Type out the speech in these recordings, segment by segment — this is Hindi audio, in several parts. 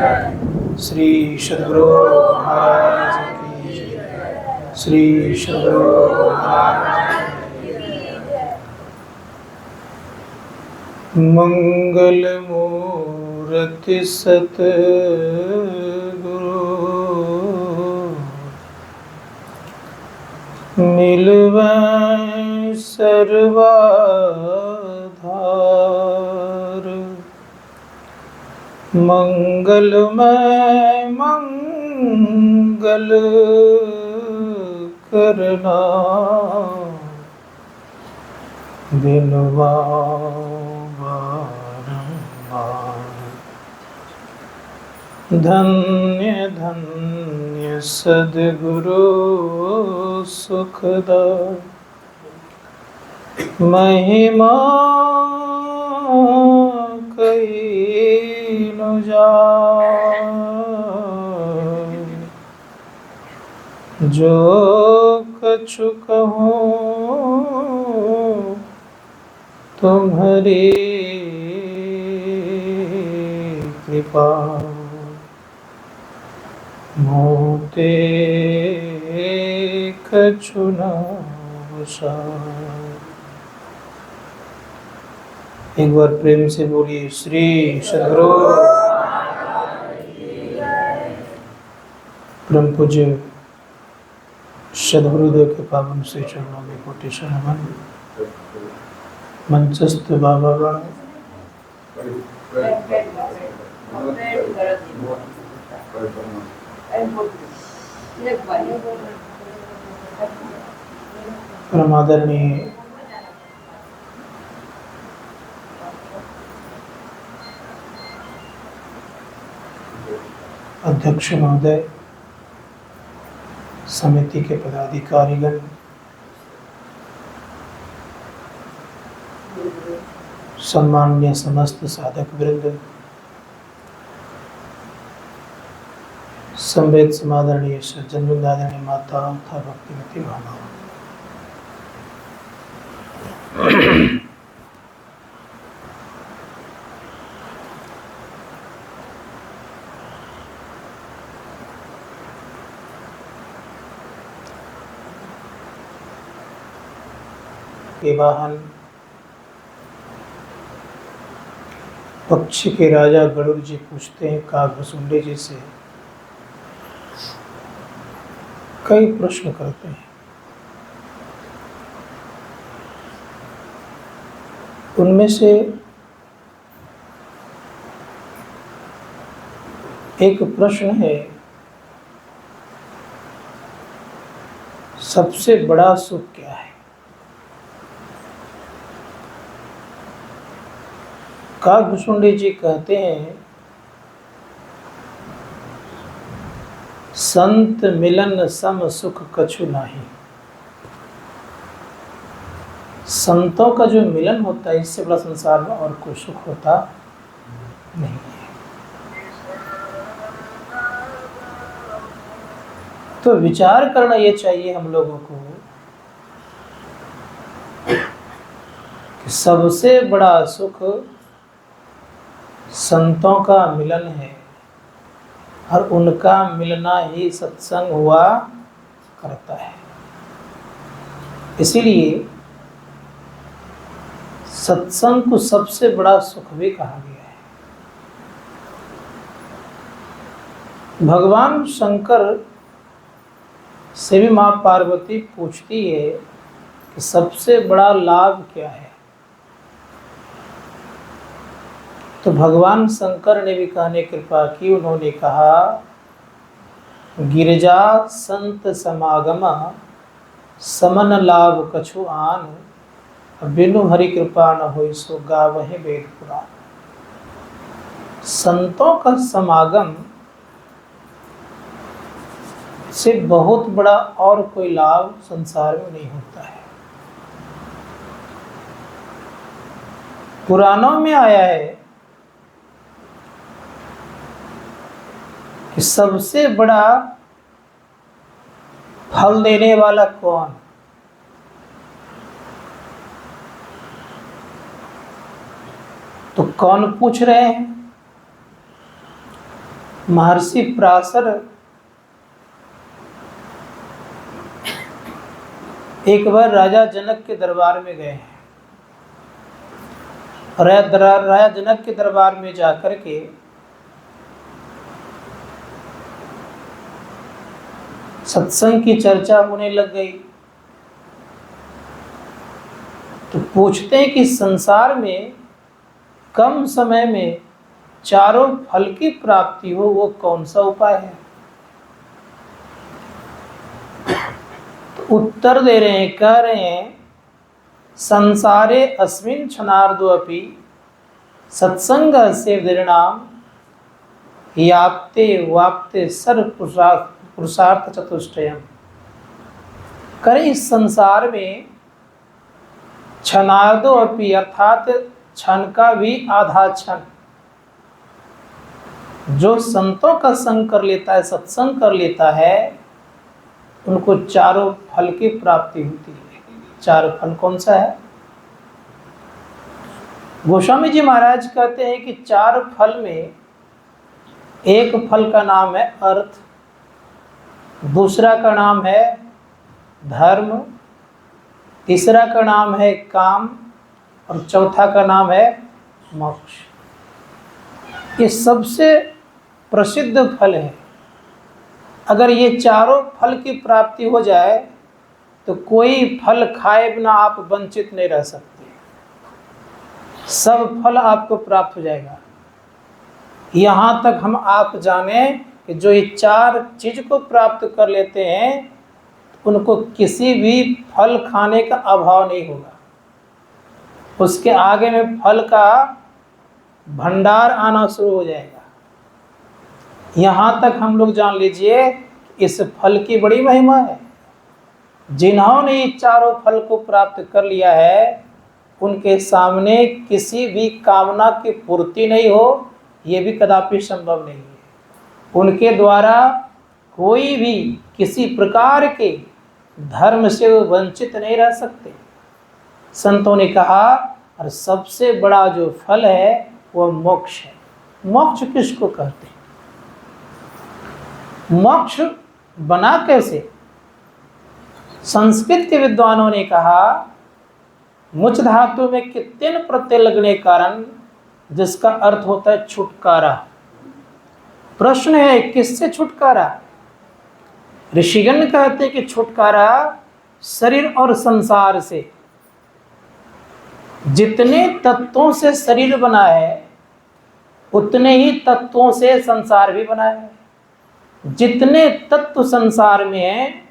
श्री सद्गुरु महाराज की जय। श्री सद्गुरु महाराज मंगल मूर्ति सतगुरु मिलवै सर्वाधार। मंगलमय मंगल करना बिनवा धन्य धन्य सद्गुरु सुखदा महिमा कही न जाए। जो कछु कहूँ तुम्हारी कृपा मोते कछु न बसाए। एक बार प्रेम से बोलिए श्री सद्गुरु। परम पूज्य सद्गुरुदेव के पावन श्री चरणों में कोटि नमन। मंचस्थ बाबा परम आदरणीय अध्यक्ष महोदय, समिति के पदाधिकारीगण, सम्माननीय समस्त साधक वृंद, संवेद समादरणीय सज्जन वृंद, आदरणीय माता तथा भक्तिमती भावनाओं, के वाहन पक्षी के राजा गरुड़ जी पूछते हैं कागभसुंडी जी से, कई प्रश्न करते हैं। उनमें से एक प्रश्न है, सबसे बड़ा सुख क्या है? कागभसुंडी जी कहते हैं, संत मिलन सम सुख कछु नाही। संतों का जो मिलन होता है, इससे बड़ा संसार में और कोई सुख होता नहीं है। तो विचार करना ये चाहिए हम लोगों को कि सबसे बड़ा सुख संतों का मिलन है, और उनका मिलना ही सत्संग हुआ करता है। इसीलिए सत्संग को सबसे बड़ा सुख भी कहा गया है। भगवान शंकर से भी माँ पार्वती पूछती है कि सबसे बड़ा लाभ क्या है? तो भगवान शंकर ने भी कहने कृपा की। उन्होंने कहा, गिरजा संत समागम समन लाभ कछु आन, बिनु हरि कृपा न होई सो गावहि वेद पुराण। संतों का समागम से बहुत बड़ा और कोई लाभ संसार में नहीं होता है। पुराणों में आया है कि सबसे बड़ा फल देने वाला कौन? तो कौन पूछ रहे हैं? महर्षि पराशर एक बार राजा जनक के दरबार में गए हैं। राजा जनक के दरबार में जाकर के सत्संग की चर्चा होने लग गई। तो पूछते हैं कि संसार में कम समय में चारों फल की प्राप्ति हो वो कौन सा उपाय है। तो उत्तर दे रहे हैं, कह रहे हैं संसारे अस्मिन् क्षणार्धो अपि सत्संग से दृढ़ाम याप्ते वाप्ते सर्व पुरुषार्थ चतुष्टयम्। करें इस संसार में क्षणार्धो अपि अर्थात क्षण का भी आधा क्षण जो संतों का संग कर लेता है, सत्संग कर लेता है, उनको चारों फल की प्राप्ति होती है। चार फल कौन सा है? गोस्वामी जी महाराज कहते हैं कि चार फल में एक फल का नाम है अर्थ, दूसरा का नाम है धर्म, तीसरा का नाम है काम और चौथा का नाम है मोक्ष। ये सबसे प्रसिद्ध फल है। अगर ये चारों फल की प्राप्ति हो जाए तो कोई फल खाए बिना आप वंचित नहीं रह सकते। सब फल आपको प्राप्त हो जाएगा। यहाँ तक हम आप जाने कि जो ये चार चीज को प्राप्त कर लेते हैं उनको किसी भी फल खाने का अभाव नहीं होगा। उसके आगे में फल का भंडार आना शुरू हो जाएगा। यहाँ तक हम लोग जान लीजिए इस फल की बड़ी महिमा है। जिन्होंने चारों फल को प्राप्त कर लिया है उनके सामने किसी भी कामना की पूर्ति नहीं हो, ये भी कदापि संभव नहीं है। उनके द्वारा कोई भी किसी प्रकार के धर्म से वंचित नहीं रह सकते। संतों ने कहा और सबसे बड़ा जो फल है वह मोक्ष है। मोक्ष किसको कहते हैं? मोक्ष बना कैसे? संस्कृत के विद्वानों ने कहा मुच धातु में कितने प्रत्यय लगने के कारण जिसका अर्थ होता है छुटकारा। प्रश्न है किससे छुटकारा? ऋषिगण कहते हैं कि छुटकारा शरीर और संसार से। जितने तत्वों से शरीर बना है उतने ही तत्वों से संसार भी बना है। जितने तत्व संसार में हैं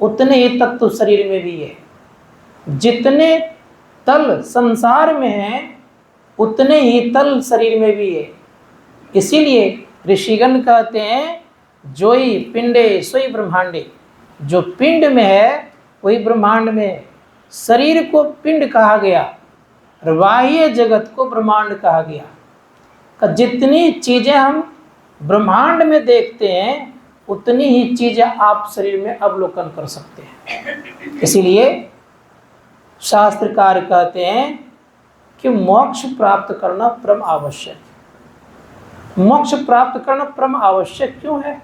उतने ही तत्व शरीर में भी है। जितने तल संसार में हैं उतने ही तल शरीर में भी है। इसीलिए ऋषिगण कहते हैं जोई पिंडे सोई ब्रह्मांडे। जो पिंड में है वही ब्रह्मांड में है। शरीर को पिंड कहा गया और बाह्य जगत को ब्रह्मांड कहा गया। जितनी चीजें हम ब्रह्मांड में देखते हैं उतनी ही चीजें आप शरीर में अवलोकन कर सकते हैं। इसीलिए शास्त्रकार कहते हैं कि मोक्ष प्राप्त करना परम आवश्यक है। मोक्ष प्राप्त करना परम आवश्यक क्यों है?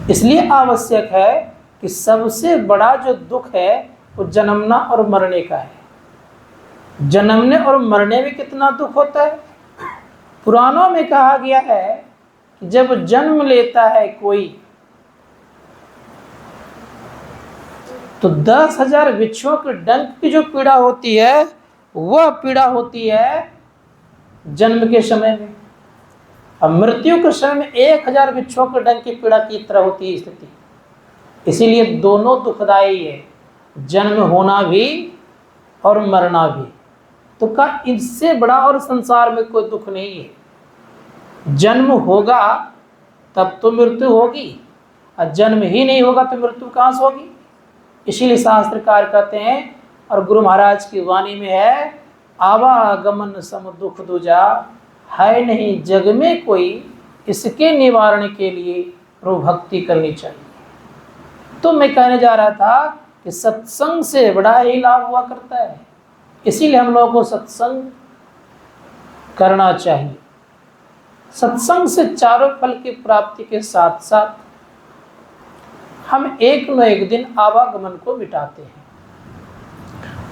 इसलिए आवश्यक है कि सबसे बड़ा जो दुख है वो जन्मना और मरने का है। जन्मने और मरने में कितना दुख होता है? पुराणों में कहा गया है कि जब जन्म लेता है कोई तो 10,000 वृक्षों के डंक की जो पीड़ा होती है वह पीड़ा होती है जन्म के समय में। अब मृत्यु के समय में 1,000 वृक्षों के डंक की पीड़ा की तरह होती है स्थिति। इसीलिए दोनों दुखदायी है, जन्म होना भी और मरना भी। तो का इससे बड़ा और संसार में कोई दुख नहीं है। जन्म होगा तब तो मृत्यु होगी और जन्म ही नहीं होगा तो मृत्यु कहाँ से होगी? इसीलिए शास्त्रकार कहते हैं और गुरु महाराज की वाणी में है आवागमन सम दुख दूजा है नहीं जग में कोई, इसके निवारण के लिए प्रभु भक्ति करनी चाहिए। तो मैं कहने जा रहा था कि सत्संग से बड़ा ही लाभ हुआ करता है। इसीलिए हम लोगों को सत्संग करना चाहिए। सत्संग से चारों फल की प्राप्ति के साथ साथ हम एक न एक दिन आवागमन को मिटाते हैं।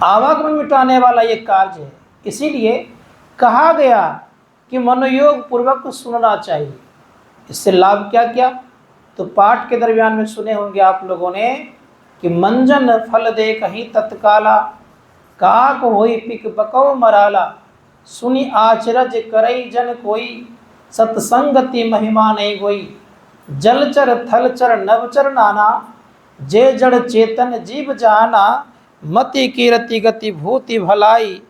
आवागमन मिटाने वाला ये कार्य है, इसीलिए कहा गया कि मनोयोग पूर्वक सुनना चाहिए। इससे लाभ क्या क्या, तो पाठ के दरमियान में सुने होंगे आप लोगों ने कि मंजन फल दे कहीं तत्काला, काक होई पिक बकौ मराला, सुनी आचरज करई जन कोई, सत्संगति महिमा नहीं गोई, जलचर थलचर नवचर नाना, जे जड़ चेतन जीव जाना, मति कीरति गति भूति भलाई,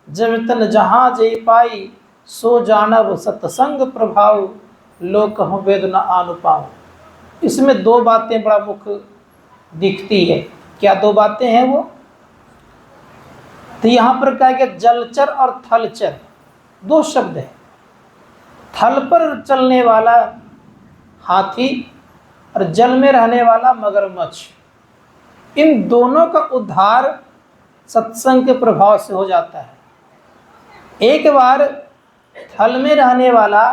जब तन जहाँ जे पाई, सो जानव सत्संग प्रभाव, लोक हम वेद न आनु पाओ। इसमें दो बातें बड़ा मुख्य दिखती है। क्या दो बातें हैं वो, तो यहाँ पर कहा गया जलचर और थलचर, दो शब्द है। थल पर चलने वाला हाथी और जल में रहने वाला मगरमच्छ, इन दोनों का उद्धार सत्संग के प्रभाव से हो जाता है। एक बार थल में रहने वाला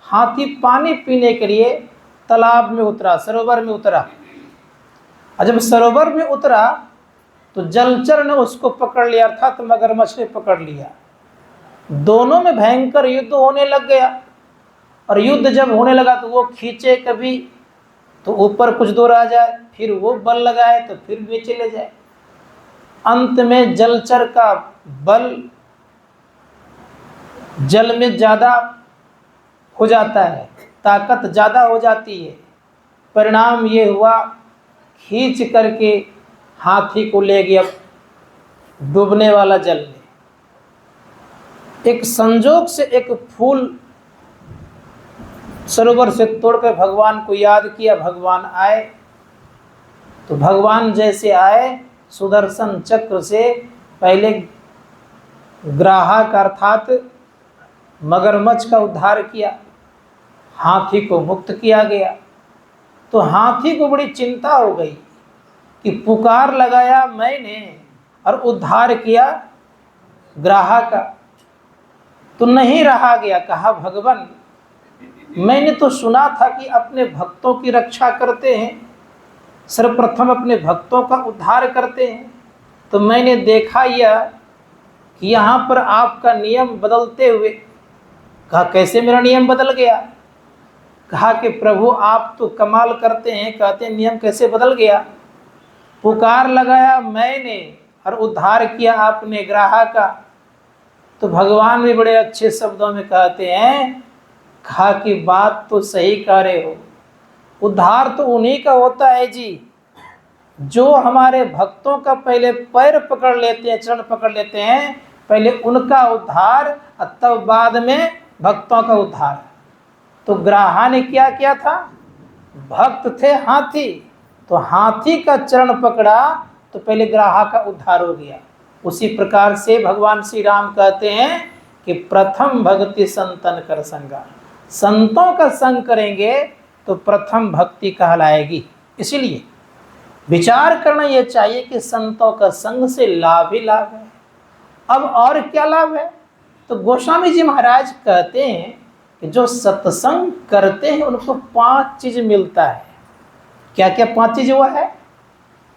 हाथी पानी पीने के लिए तालाब में उतरा, सरोवर में उतरा, और जब सरोवर में उतरा तो जलचर ने उसको पकड़ लिया, अर्थात मगरमच्छ ने पकड़ लिया। दोनों में भयंकर युद्ध होने लग गया, और युद्ध जब होने लगा तो वो खींचे कभी तो ऊपर कुछ दूर आ जाए, फिर वो बल लगाए तो फिर नीचे ले जाए। अंत में जलचर का बल जल में ज़्यादा हो जाता है, ताकत ज़्यादा हो जाती है। परिणाम ये हुआ, खींच करके हाथी को ले गया डूबने वाला जल में। एक संजोग से एक फूल सरोवर से तोड़कर भगवान को याद किया, भगवान आए। तो भगवान जैसे आए, सुदर्शन चक्र से पहले ग्राहक अर्थात मगरमच्छ का उद्धार किया, हाथी को मुक्त किया गया। तो हाथी को बड़ी चिंता हो गई कि पुकार लगाया मैंने और उद्धार किया ग्राहक का, तो नहीं रहा गया। कहा भगवान मैंने तो सुना था कि अपने भक्तों की रक्षा करते हैं, सर्वप्रथम अपने भक्तों का उद्धार करते हैं, तो मैंने देखा यह कि यहाँ पर आपका नियम बदलते हुए। कहा कैसे मेरा नियम बदल गया? कहा कि प्रभु आप तो कमाल करते हैं, कहते हैं नियम कैसे बदल गया? पुकार लगाया मैंने और उद्धार किया आपने ग्राहक का। तो भगवान भी बड़े अच्छे शब्दों में कहते हैं, कहा कि बात तो सही कह रहे हो, उद्धार तो उन्हीं का होता है जी, जो हमारे भक्तों का पहले पैर पकड़ लेते हैं, चरण पकड़ लेते हैं, पहले उनका उद्धार और तब बाद में भक्तों का उद्धार। तो ग्राहा ने क्या किया था? भक्त थे हाथी, तो हाथी का चरण पकड़ा तो पहले ग्राहा का उद्धार हो गया। उसी प्रकार से भगवान श्री राम कहते हैं कि प्रथम भक्ति संतन कर संगा, संतों का संग करेंगे तो प्रथम भक्ति कहलाएगी। इसीलिए विचार करना यह चाहिए कि संतों का संग से लाभ ही लाभ है। अब और क्या लाभ है? तो गोस्वामी जी महाराज कहते हैं कि जो सत्संग करते हैं उनको 5 चीज मिलता है। क्या क्या 5 चीज हुआ है?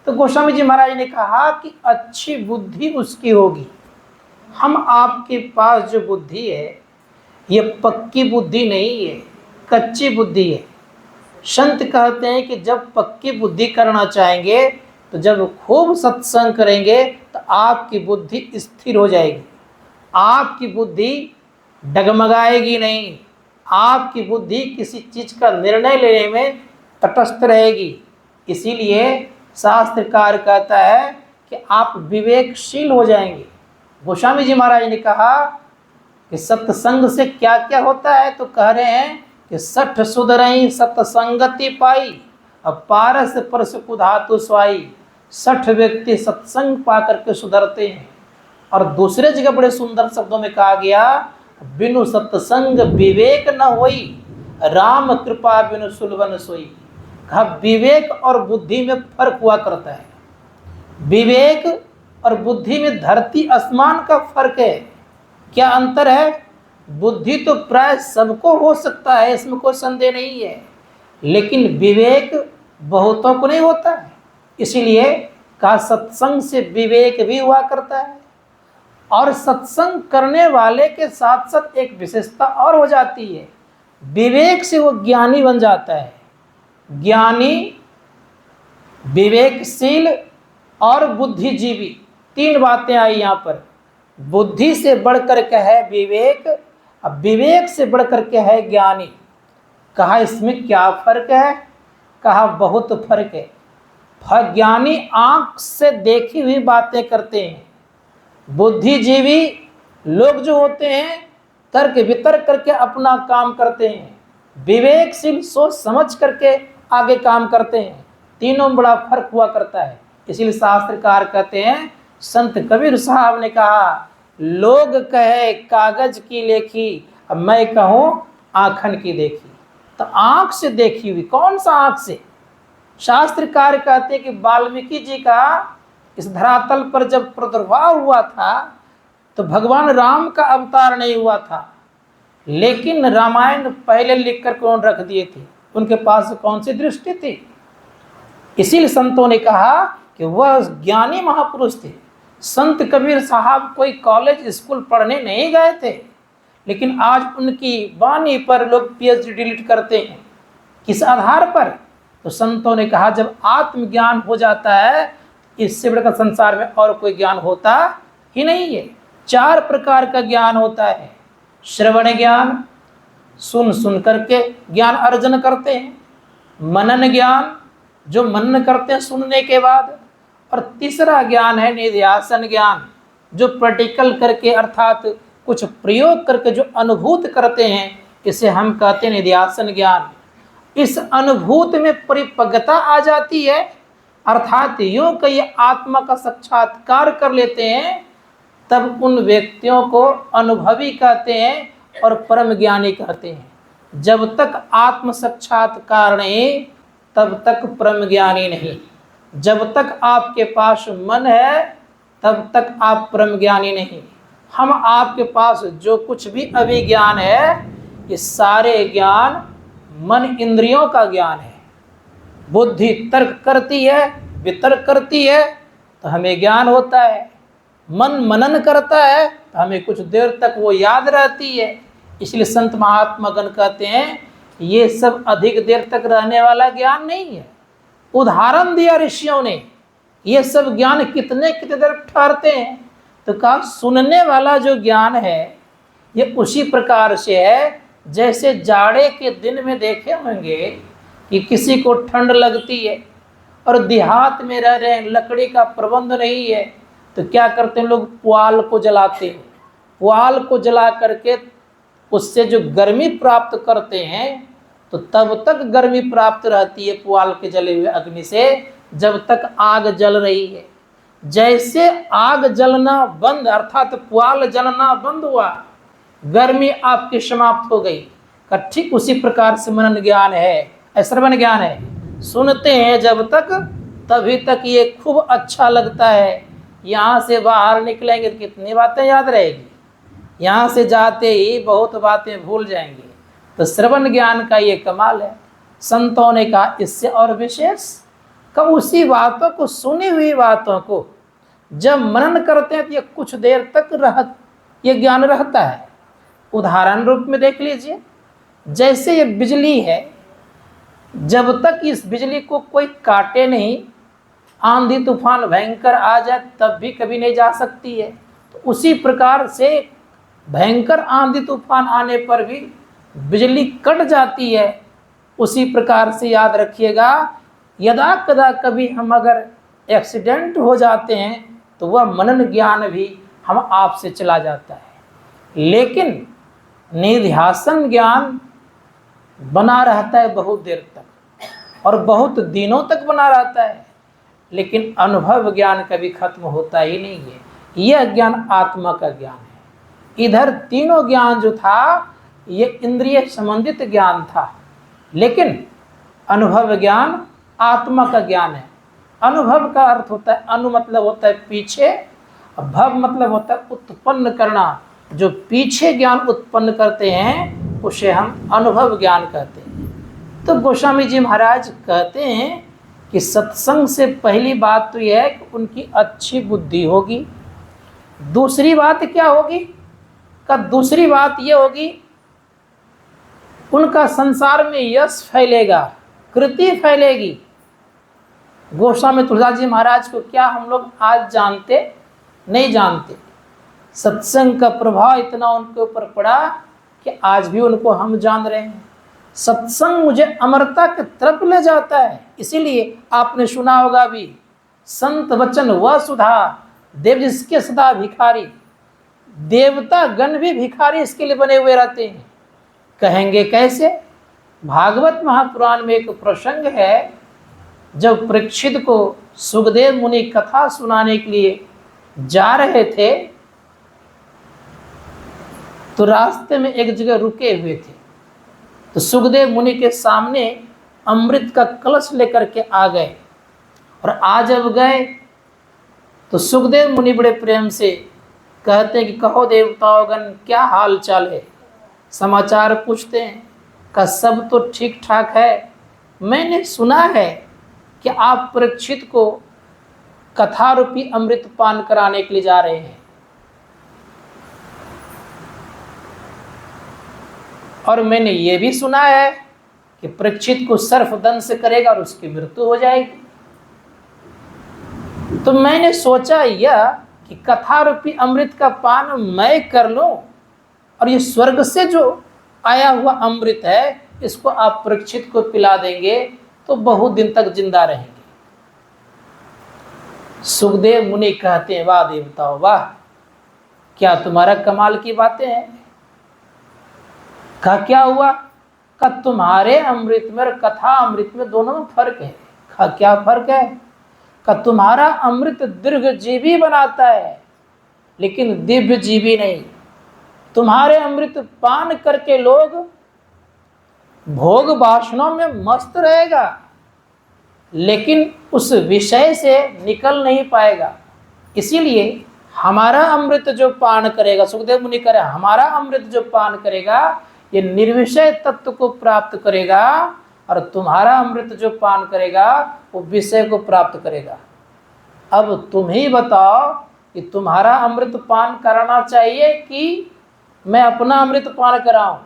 तो गोस्वामी जी महाराज ने कहा कि अच्छी बुद्धि उसकी होगी। हम आपके पास जो बुद्धि है ये पक्की बुद्धि नहीं है, कच्ची बुद्धि है। संत कहते हैं कि जब पक्की बुद्धि करना चाहेंगे तो जब खूब सत्संग करेंगे तो आपकी बुद्धि स्थिर हो जाएगी, आपकी बुद्धि डगमगाएगी नहीं, आपकी बुद्धि किसी चीज़ का निर्णय लेने में तटस्थ रहेगी। इसीलिए शास्त्रकार कहता है कि आप विवेकशील हो जाएंगे। गोस्वामी जी महाराज ने कहा कि सत्संग से क्या क्या होता है, तो कह रहे हैं कि सठ सुधरई सत्संगति पाई, अब पारस परस कुधातु स्वाई। 60 व्यक्ति सत्संग पा करके सुधरते हैं। और दूसरे जगह बड़े सुंदर शब्दों में कहा गया, बिनु सत्संग विवेक न होई, राम कृपा बिनु सुलभन सोई। कहा विवेक और बुद्धि में फर्क हुआ करता है। विवेक और बुद्धि में धरती आसमान का फर्क है। क्या अंतर है? बुद्धि तो प्राय सबको हो सकता है, इसमें कोई संदेह नहीं है, लेकिन विवेक बहुतों को नहीं होता है। इसीलिए कहा सत्संग से विवेक भी हुआ करता है। और सत्संग करने वाले के साथ साथ एक विशेषता और हो जाती है, विवेक से वो ज्ञानी बन जाता है। ज्ञानी, विवेकशील और बुद्धिजीवी, तीन बातें आई यहाँ पर। बुद्धि से बढ़कर के है विवेक, अब विवेक से बढ़कर के है ज्ञानी। कहा इसमें क्या फर्क है? कहा बहुत फर्क है। ज्ञानी आंख से देखी हुई बातें करते हैं, बुद्धिजीवी लोग जो होते हैं तर्क वितर्क करके अपना काम करते हैं, विवेकशील सोच समझ करके आगे काम करते हैं। तीनों में बड़ा फर्क हुआ करता है। इसीलिए शास्त्रकार कहते हैं, संत कबीर साहब ने कहा, लोग कहे कागज की लेखी, अब मैं कहूँ आँखन की देखी। तो आँख से देखी हुई, कौन सा आँख से? शास्त्रकार कहते हैं कि वाल्मीकि जी का इस धरातल पर जब प्रादुर्भाव हुआ था तो भगवान राम का अवतार नहीं हुआ था, लेकिन रामायण पहले लिख कर कौन रख दिए थे, उनके पास कौन सी दृष्टि थी? इसीलिए संतों ने कहा कि वह ज्ञानी महापुरुष थे। संत कबीर साहब कोई कॉलेज स्कूल पढ़ने नहीं गए थे, लेकिन आज उनकी वाणी पर लोग पीएचडी डिलीट करते हैं। किस आधार पर? तो संतों ने कहा जब आत्मज्ञान हो जाता है, इससे बढ़कर संसार में और कोई ज्ञान होता ही नहीं है। 4 प्रकार का ज्ञान होता है। श्रवण ज्ञान, सुन सुन करके ज्ञान अर्जन करते हैं। मनन ज्ञान, जो मनन करते हैं सुनने के बाद। और तीसरा ज्ञान है निध्यासन ज्ञान, जो प्रैक्टिकल करके अर्थात कुछ प्रयोग करके जो अनुभूत करते हैं, इसे हम कहते हैं निध्यासन ज्ञान। इस अनुभूत में परिपक्वता आ जाती है, अर्थात यूँ कहिए आत्मा का साक्षात्कार कर लेते हैं, तब उन व्यक्तियों को अनुभवी कहते हैं और परम ज्ञानी कहते हैं। जब तक आत्म साक्षात्कार नहीं, तब तक परम ज्ञानी नहीं। जब तक आपके पास मन है, तब तक आप परम ज्ञानी नहीं। हम आपके पास जो कुछ भी अभिज्ञान है, ये सारे ज्ञान मन इंद्रियों का ज्ञान है। बुद्धि तर्क करती है, वितर्क करती है, तो हमें ज्ञान होता है। मन मनन करता है तो हमें कुछ देर तक वो याद रहती है। इसलिए संत महात्मा गण कहते हैं, ये सब अधिक देर तक रहने वाला ज्ञान नहीं है। उदाहरण दिया ऋषियों ने, ये सब ज्ञान कितने कितने देर ठहरते हैं। तो कहा सुनने वाला जो ज्ञान है, ये उसी प्रकार से है जैसे जाड़े के दिन में देखे होंगे कि किसी को ठंड लगती है और देहात में रह रहे हैं, लकड़ी का प्रबंध नहीं है, तो क्या करते हैं लोग? पुआल को जलाते हैं। पुआल को जला करके उससे जो गर्मी प्राप्त करते हैं, तो तब तक गर्मी प्राप्त रहती है पुआल के जले हुए अग्नि से, जब तक आग जल रही है। जैसे आग जलना बंद, अर्थात पुआल जलना बंद हुआ, गर्मी आपकी समाप्त हो गई। ठीक उसी प्रकार से मनन ज्ञान है, श्रवण ज्ञान है। सुनते हैं जब तक, तभी तक ये खूब अच्छा लगता है। यहाँ से बाहर निकलेंगे तो कितनी बातें याद रहेगी, यहाँ से जाते ही बहुत बातें भूल जाएंगे। तो श्रवण ज्ञान का ये कमाल है। संतों ने कहा इससे और विशेष, कब उसी बातों को, सुनी हुई बातों को जब मनन करते हैं तो ये कुछ देर तक ये ज्ञान रहता है। उदाहरण रूप में देख लीजिए, जैसे ये बिजली है, जब तक इस बिजली को कोई काटे नहीं, आंधी तूफान भयंकर आ जाए तब भी कभी नहीं जा सकती है। तो उसी प्रकार से भयंकर आंधी तूफान आने पर भी बिजली कट जाती है। उसी प्रकार से याद रखिएगा, यदा कदा कभी हम अगर एक्सीडेंट हो जाते हैं तो वह मनन ज्ञान भी हम आप से चला जाता है, लेकिन निध्यासन ज्ञान बना रहता है बहुत देर तक और बहुत दिनों तक बना रहता है, लेकिन अनुभव ज्ञान कभी खत्म होता ही नहीं है। यह ज्ञान आत्मा का ज्ञान है। इधर तीनों ज्ञान जो था ये इंद्रिय संबंधित ज्ञान था, लेकिन अनुभव ज्ञान आत्मा का ज्ञान है। अनुभव का अर्थ होता है, अनु मतलब होता है पीछे, भव मतलब होता है उत्पन्न करना, जो पीछे ज्ञान उत्पन्न करते हैं उसे हम अनुभव ज्ञान कहते हैं। तो गोस्वामी जी महाराज कहते हैं कि सत्संग से पहली बात तो यह है कि उनकी अच्छी बुद्धि होगी। दूसरी बात क्या होगी? दूसरी बात यह होगी उनका संसार में यश फैलेगा, कृति फैलेगी। गोस्वामी तुलसीदास जी महाराज को क्या हम लोग आज जानते? नहीं जानते। सत्संग का प्रभाव इतना उनके ऊपर पड़ा कि आज भी उनको हम जान रहे हैं। सत्संग मुझे अमरता की तरफ ले जाता है। इसीलिए आपने सुना होगा भी, संत वचन व सुधा देव जिसके सदा भिखारी। देवता गण भी भिखारी इसके लिए बने हुए रहते हैं। कहेंगे कैसे? भागवत महापुराण में एक प्रसंग है, जब परीक्षित को सुखदेव मुनि कथा सुनाने के लिए जा रहे थे तो रास्ते में एक जगह रुके हुए थे। तो सुखदेव मुनि के सामने अमृत का कलश लेकर के आ गए, और आज जब गए तो सुखदेव मुनि बड़े प्रेम से कहते हैं कि कहो देवताओगण क्या हाल चाल है, समाचार पूछते हैं। का सब तो ठीक ठाक है। मैंने सुना है कि आप परीक्षित को कथा रूपी अमृत पान कराने के लिए जा रहे हैं, और मैंने ये भी सुना है कि परीक्षित को सर्पदंश करेगा और उसकी मृत्यु हो जाएगी। तो मैंने सोचा यह कि कथा रूपी अमृत का पान मैं कर लूं, और ये स्वर्ग से जो आया हुआ अमृत है इसको आप परीक्षित को पिला देंगे तो बहुत दिन तक जिंदा रहेंगे। सुखदेव मुनि कहते हैं, वाह देवताओं वाह, क्या तुम्हारा कमाल की बातें हैं। कहा क्या हुआ? का तुम्हारे अमृत में और कथा अमृत में दोनों में फर्क है। कहा क्या फर्क है? का तुम्हारा अमृत दीर्घ जीवी बनाता है लेकिन दिव्य जीवी नहीं। तुम्हारे अमृत पान करके लोग भोग वासनाओं में मस्त रहेगा लेकिन उस विषय से निकल नहीं पाएगा। इसीलिए हमारा अमृत जो पान करेगा, सुखदेव मुनि करे, हमारा अमृत जो पान करेगा ये निर्विषय तत्व को प्राप्त करेगा, और तुम्हारा अमृत जो पान करेगा वो विषय को प्राप्त करेगा। अब तुम ही बताओ कि तुम्हारा अमृत पान कराना चाहिए कि मैं अपना अमृत पान कराऊं?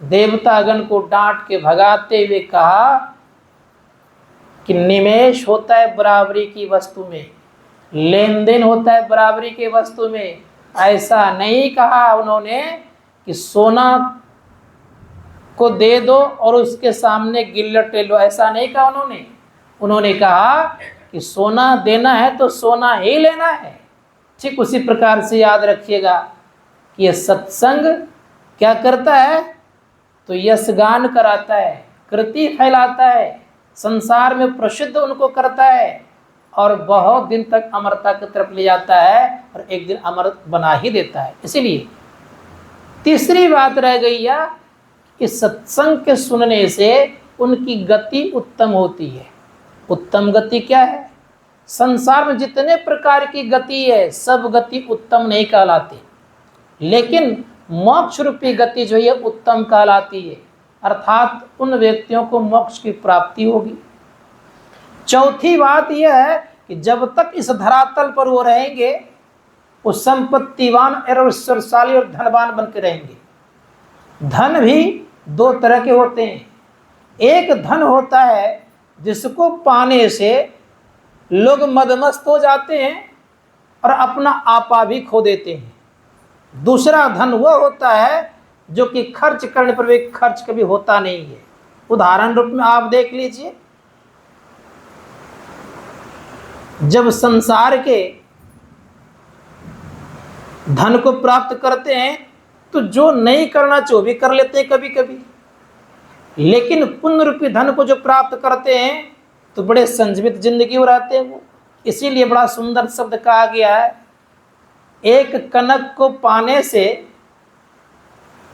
देवतागण को डांट के भगाते हुए कहा कि निमेश होता है बराबरी की वस्तु में, लेन देन होता है बराबरी की वस्तु में। ऐसा नहीं कहा उन्होंने कि सोना को दे दो और उसके सामने गिल्लट ले लो, ऐसा नहीं कहा उन्होंने। उन्होंने कहा कि सोना देना है तो सोना ही लेना है। ठीक उसी प्रकार से याद रखिएगा कि यह सत्संग क्या करता है? तो यशगान कराता है, कृति फैलाता है, संसार में प्रसिद्ध उनको करता है, और बहुत दिन तक अमरता की तरफ ले जाता है, और एक दिन अमर बना ही देता है। इसीलिए तीसरी बात रह गई यह कि सत्संग के सुनने से उनकी गति उत्तम होती है। उत्तम गति क्या है? संसार में जितने प्रकार की गति है सब गति उत्तम नहीं कहलाती, लेकिन मोक्ष रूपी गति जो है उत्तम कहलाती है, अर्थात उन व्यक्तियों को मोक्ष की प्राप्ति होगी। चौथी बात यह है कि जब तक इस धरातल पर वो रहेंगे वो संपत्तिवान और ऐश्वर्यशाली और धनवान बन के रहेंगे। धन भी दो तरह के होते हैं। एक धन होता है जिसको पाने से लोग मदमस्त हो जाते हैं और अपना आपा भी खो देते हैं। दूसरा धन वह होता है जो कि खर्च करने पर भी खर्च कभी होता नहीं है। उदाहरण रूप में आप देख लीजिए, जब संसार के धन को प्राप्त करते हैं तो जो नहीं करना चाहिए भी कर लेते हैं कभी कभी, लेकिन पुण्य रूपी धन को जो प्राप्त करते हैं तो बड़े संजीवित जिंदगी में रहते हैं वो। इसीलिए बड़ा सुंदर शब्द कहा गया है, एक कनक को पाने से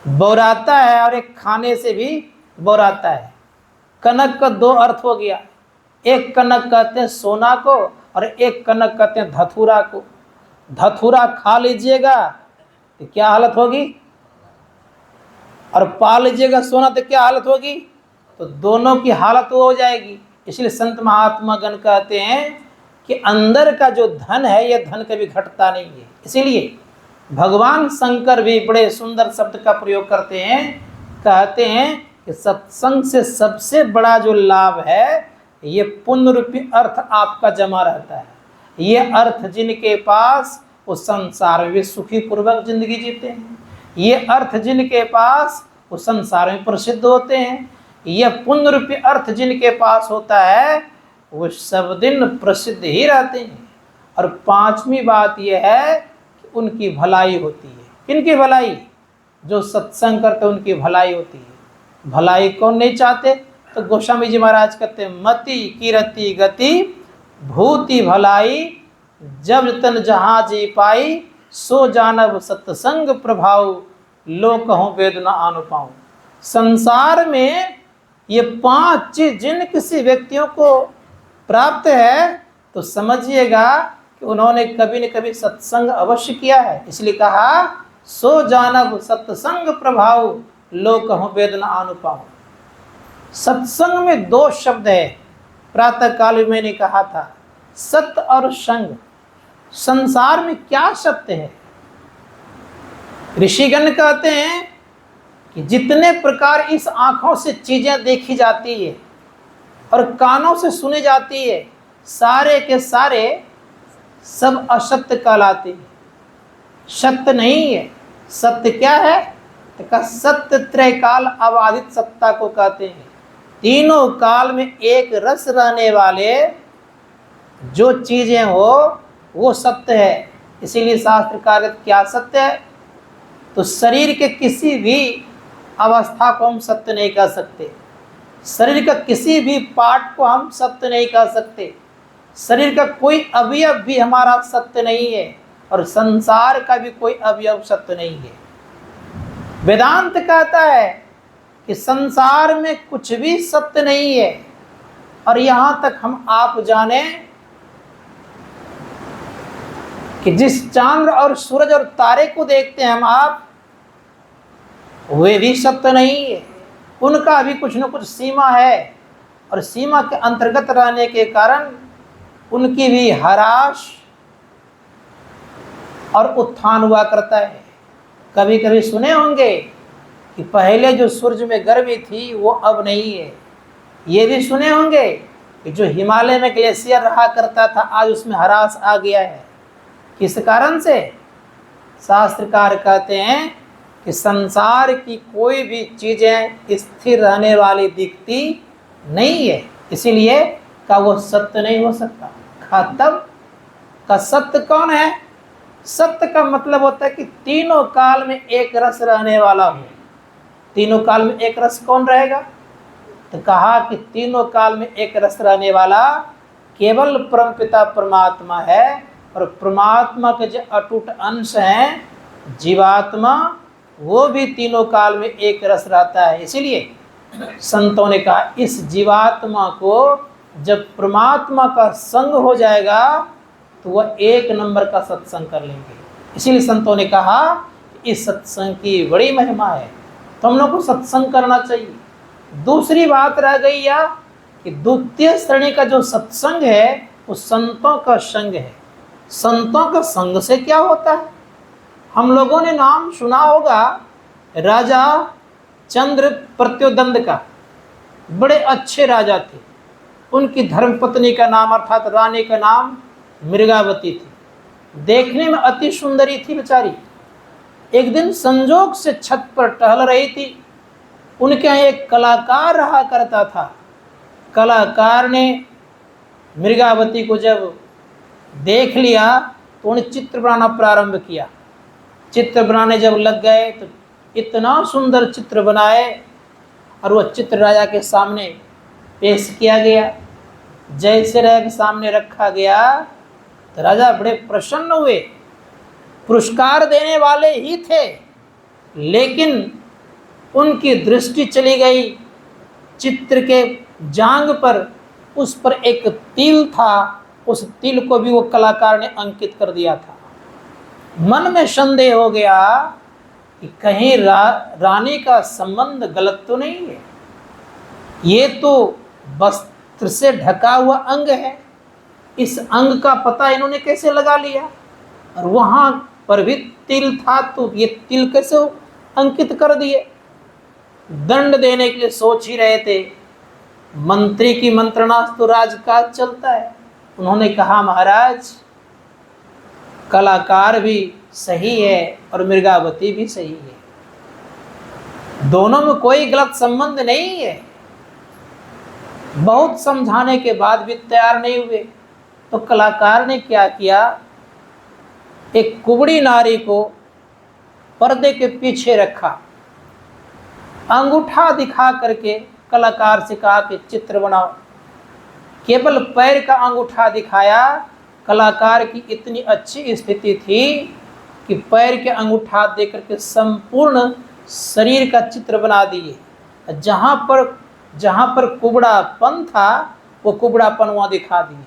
बौराता है और एक खाने से भी बौराता है। कनक का दो अर्थ हो गया, एक कनक कहते हैं सोना को और एक कनक कहते हैं धतूरा को। धतूरा खा लीजिएगा तो क्या हालत होगी, और पा लीजिएगा सोना तो क्या हालत होगी, तो दोनों की हालत हो जाएगी। इसलिए संत महात्मा गण कहते हैं कि अंदर का जो धन है यह धन कभी घटता नहीं है। इसीलिए भगवान शंकर भी बड़े सुंदर शब्द का प्रयोग करते हैं, कहते हैं कि सत्संग से सबसे बड़ा जो लाभ है ये पुण्य रूपी अर्थ आपका जमा रहता है। ये अर्थ जिनके पास वो संसार में भी सुखी पूर्वक जिंदगी जीते हैं, ये अर्थ जिनके पास वो संसार में प्रसिद्ध होते हैं, यह पुण्य रूपी अर्थ जिनके पास होता है वो सब दिन प्रसिद्ध ही रहते हैं। और पांचवी बात यह है कि उनकी भलाई होती है। किनकी भलाई? जो सत्संग करते उनकी भलाई होती है। भलाई कौन नहीं चाहते? तो गोस्वामी जी महाराज कहते हैं, मति कीरति गति भूति भलाई, जब तन जहाँ जी पाई, सो जानब सत्संग प्रभाव, लोक कहूँ वेद न आनु पाऊँ। संसार में ये पांच चीज जिन किसी व्यक्तियों को प्राप्त है तो समझिएगा कि उन्होंने कभी न कभी सत्संग अवश्य किया है। इसलिए कहा, सो जानब सत्संग प्रभाव, लोक कहूँ वेद न आनु पाऊँ। सत्संग में दो शब्द है, प्रातः काल में मैंने कहा था, सत्य और संग। संसार में क्या सत्य है? ऋषिगण कहते हैं कि जितने प्रकार इस आंखों से चीजें देखी जाती है और कानों से सुनी जाती है, सारे के सारे सब असत्य कहलाते हैं, सत्य नहीं है। सत्य क्या है? तो सत्य त्रैकाल अबाधित सत्ता को कहते हैं। तीनों काल में एक रस रहने वाले जो चीजें हो वो सत्य है। इसीलिए शास्त्र कार्य क्या सत्य है? तो शरीर के किसी भी अवस्था को हम सत्य नहीं कह सकते, शरीर का किसी भी पार्ट को हम सत्य नहीं कह सकते, शरीर का कोई अवयव भी हमारा सत्य नहीं है, और संसार का भी कोई अवयव सत्य नहीं है। वेदांत कहता है कि संसार में कुछ भी सत्य नहीं है, और यहाँ तक हम आप जाने कि जिस चांद और सूरज और तारे को देखते हैं हम आप, वे भी सत्य नहीं है। उनका भी कुछ न कुछ सीमा है, और सीमा के अंतर्गत रहने के कारण उनकी भी ह्रास और उत्थान हुआ करता है। कभी कभी सुने होंगे कि पहले जो सूरज में गर्मी थी वो अब नहीं है। ये भी सुने होंगे कि जो हिमालय में ग्लेशियर रहा करता था आज उसमें ह्रास आ गया है। किस कारण से? शास्त्रकार कहते हैं कि संसार की कोई भी चीज़ें स्थिर रहने वाली दिखती नहीं है, इसीलिए का वो सत्य नहीं हो सकता। तब का सत्य कौन है? सत्य का मतलब होता है कि तीनों काल में एक रस रहने वाला हो। तीनों काल में एक रस कौन रहेगा? तो कहा कि तीनों काल में एक रस रहने वाला केवल परमपिता परमात्मा है, और परमात्मा के जो अटूट अंश हैं जीवात्मा, वो भी तीनों काल में एक रस रहता है। इसीलिए संतों ने कहा इस जीवात्मा को जब परमात्मा का संग हो जाएगा तो वह एक नंबर का सत्संग कर लेंगे। इसीलिए संतों ने कहा इस सत्संग की बड़ी महिमा है, तो हम लोग को सत्संग करना चाहिए। दूसरी बात रह गई या कि द्वितीय श्रेणी का जो सत्संग है वो संतों का संग है। संतों का संग से क्या होता है? हम लोगों ने नाम सुना होगा राजा चंद्र प्रत्योदंड का। बड़े अच्छे राजा थे। उनकी धर्मपत्नी का नाम अर्थात रानी का नाम मृगावती थी। देखने में अति सुंदरी थी बेचारी। एक दिन संजोग से छत पर टहल रही थी। उनके यहाँ एक कलाकार रहा करता था। कलाकार ने मृगावती को जब देख लिया तो उन्हें चित्र बनाना प्रारंभ किया। चित्र बनाने जब लग गए तो इतना सुंदर चित्र बनाए, और वह चित्र राजा के सामने पेश किया गया। जैसे राजा के सामने रखा गया तो राजा बड़े प्रसन्न हुए। पुरस्कार देने वाले ही थे, लेकिन उनकी दृष्टि चली गई चित्र के जांग पर। उस पर एक तिल था, उस तिल को भी वो कलाकार ने अंकित कर दिया था। मन में संदेह हो गया कि कहीं रानी का संबंध गलत तो नहीं है, ये तो वस्त्र से ढका हुआ अंग है, इस अंग का पता इन्होंने कैसे लगा लिया, और वहां पर भी तिल था तो ये तिल कैसे अंकित कर दिए। दंड देने के लिए सोच ही रहे थे, मंत्री की मंत्रणा तो राजकाज चलता है। उन्होंने कहा महाराज कलाकार भी सही है और मृगावती भी सही है, दोनों में कोई गलत संबंध नहीं है। बहुत समझाने के बाद भी तैयार नहीं हुए, तो कलाकार ने क्या किया, एक कुबड़ी नारी को पर्दे के पीछे रखा, अंगूठा दिखा करके कलाकार से कहा कि चित्र बनाओ। केवल पैर का अंगूठा दिखाया, कलाकार की इतनी अच्छी स्थिति थी कि पैर के अंगूठा देकर के संपूर्ण शरीर का चित्र बना दिए। जहाँ पर कुबड़ापन था वो कुबड़ापन वहाँ दिखा दिए।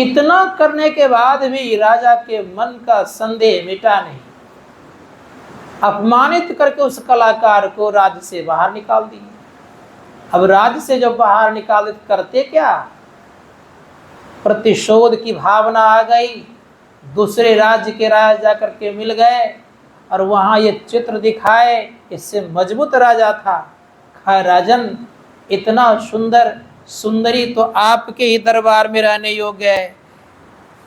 इतना करने के बाद भी राजा के मन का संदेह मिटा नहीं। अपमानित करके उस कलाकार को राज्य से बाहर निकाल दिए। अब राज्य से जब बाहर निकाल करते क्या, प्रतिशोध की भावना आ गई। दूसरे राज्य के राजा करके मिल गए और वहाँ ये चित्र दिखाए, इससे मजबूत राजा था। खैर राजन, इतना सुंदर सुंदरी तो आपके ही दरबार में रहने योग्य है,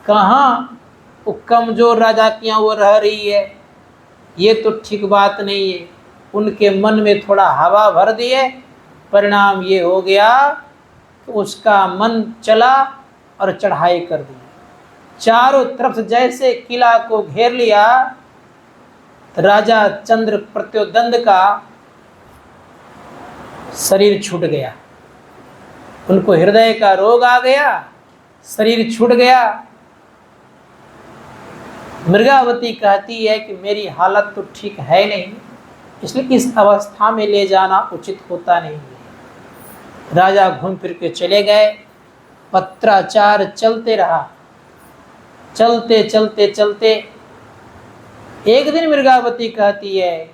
कहाँ वो कमजोर राजा की यहाँ वो रह रही है, ये तो ठीक बात नहीं है। उनके मन में थोड़ा हवा भर दिए, परिणाम ये हो गया कि उसका मन चला और चढ़ाई कर दी। चारों तरफ से जैसे किला को घेर लिया, तो राजा चंद्र प्रत्योदंड का शरीर छूट गया। उनको हृदय का रोग आ गया, शरीर छूट गया। मृगावती कहती है कि मेरी हालत तो ठीक है नहीं, इसलिए इस अवस्था में ले जाना उचित होता नहीं है। राजा घूम फिर के चले गए। पत्राचार चलते रहा, चलते चलते चलते एक दिन मृगावती कहती है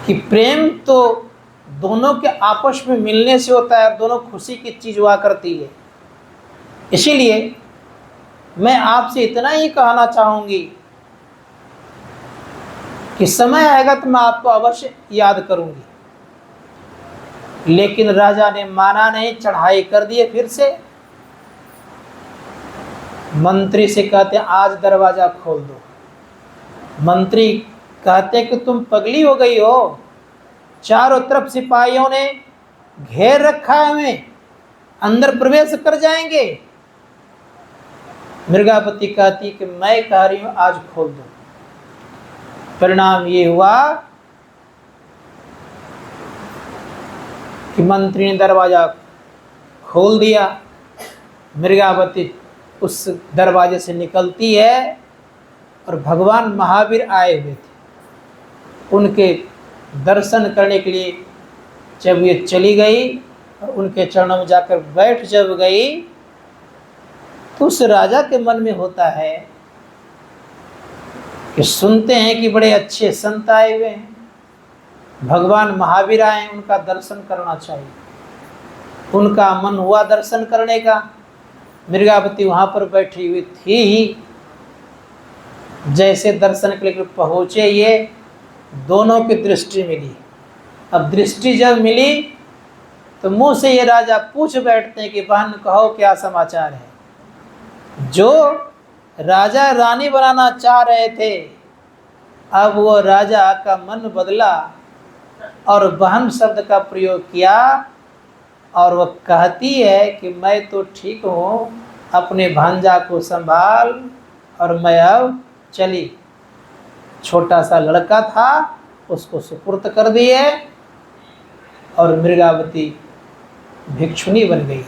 कि प्रेम तो दोनों के आपस में मिलने से होता है, दोनों खुशी की चीज हुआ करती है। इसीलिए मैं आपसे इतना ही कहना चाहूंगी कि समय आएगा तो मैं आपको अवश्य याद करूंगी। लेकिन राजा ने माना नहीं, चढ़ाई कर दिए। फिर से मंत्री से कहते आज दरवाजा खोल दो। मंत्री कहते कि तुम पगली हो गई हो, चारों तरफ सिपाहियों ने घेर रखा है, हमें अंदर प्रवेश कर जाएंगे। मृगावती कहती कि मैं कह रही हूं आज खोल दो। परिणाम ये हुआ कि मंत्री ने दरवाजा खोल दिया। मृगावती उस दरवाजे से निकलती है और भगवान महावीर आए हुए थे। उनके दर्शन करने के लिए जब ये चली गई और उनके चरणों में जाकर बैठ जब गई, तो उस राजा के मन में होता है कि सुनते हैं कि बड़े अच्छे संत आए हुए हैं, भगवान महावीर आए, उनका दर्शन करना चाहिए। उनका मन हुआ दर्शन करने का। मृगावती वहाँ पर बैठी हुई थी ही, जैसे दर्शन के लिए पहुँचे ये दोनों की दृष्टि मिली। अब दृष्टि जब मिली तो मुंह से ये राजा पूछ बैठते हैं कि बहन कहो क्या समाचार है। जो राजा रानी बनाना चाह रहे थे, अब वो राजा का मन बदला और बहन शब्द का प्रयोग किया और वह कहती है कि मैं तो ठीक हूँ, अपने भांजा को संभाल और मैं अब चली। छोटा सा लड़का था, उसको सुपुर्द कर दिए और मृगावती भिक्षुनी बन गई,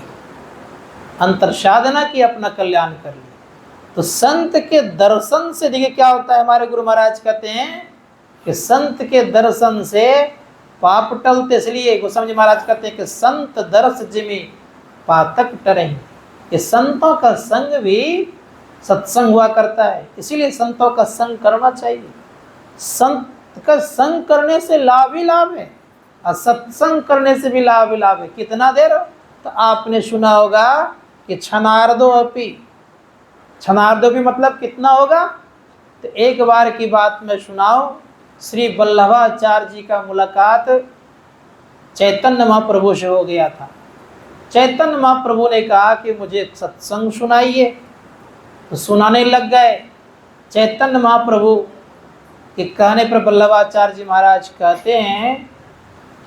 अंतर साधना की, अपना कल्याण कर लिया। तो संत के दर्शन से देखिए क्या होता है। हमारे गुरु महाराज कहते हैं कि संत के दर्शन से पाप टलते। इसलिए गोस्वामी जी महाराज कहते हैं कि संत दर्श जिमि पातक टरहि। कि संतों का संग भी सत्संग हुआ करता है, इसीलिए संतों का संग करना चाहिए। संत का संग करने से लाभ ही लाभ है और सत्संग करने से भी लाभ ही लाभ है। कितना देर? तो आपने सुना होगा कि क्षणार्धो अपि, क्षणार्धो भी मतलब कितना होगा? तो एक बार की बात मैं सुनाऊं, श्री वल्लभाचार्य जी का मुलाकात चैतन्य महाप्रभु से हो गया था। चैतन्य महाप्रभु ने कहा कि मुझे सत्संग सुनाइए, तो सुनाने लग गए। चैतन्य महाप्रभु के कहने पर वल्लभाचार्य जी महाराज कहते हैं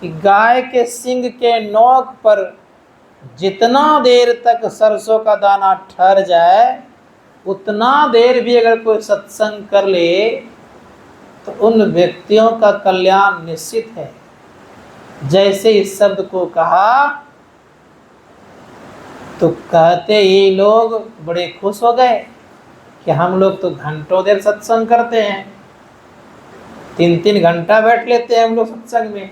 कि गाय के सिंग के नोक पर जितना देर तक सरसों का दाना ठहर जाए, उतना देर भी अगर कोई सत्संग कर ले तो उन व्यक्तियों का कल्याण निश्चित है। जैसे इस शब्द को कहा तो कहते ही लोग बड़े खुश हो गए कि हम लोग तो घंटों देर सत्संग करते हैं, 3-3 घंटा बैठ लेते हैं हम लोग सत्संग में,